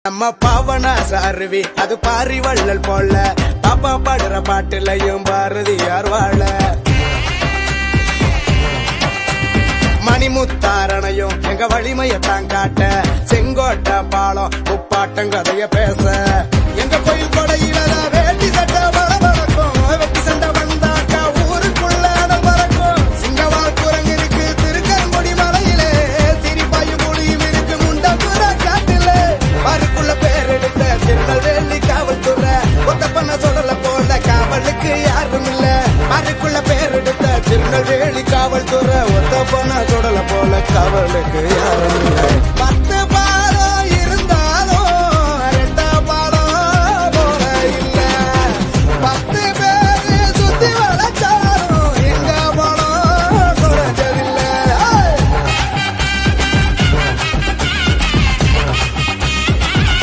நம்ம பாவனாச அருவி அது பாரி வள்ளல் போல பாப்பா பாடுற பாட்டுலையும் பாரதியார் வாழ மணிமுத்தாரணையும் எங்க வலிமையத்தான் காட்ட செங்கோட்டை பாலம் முப்பாட்டம் கதைய பேச எங்க கோயில் கொடையில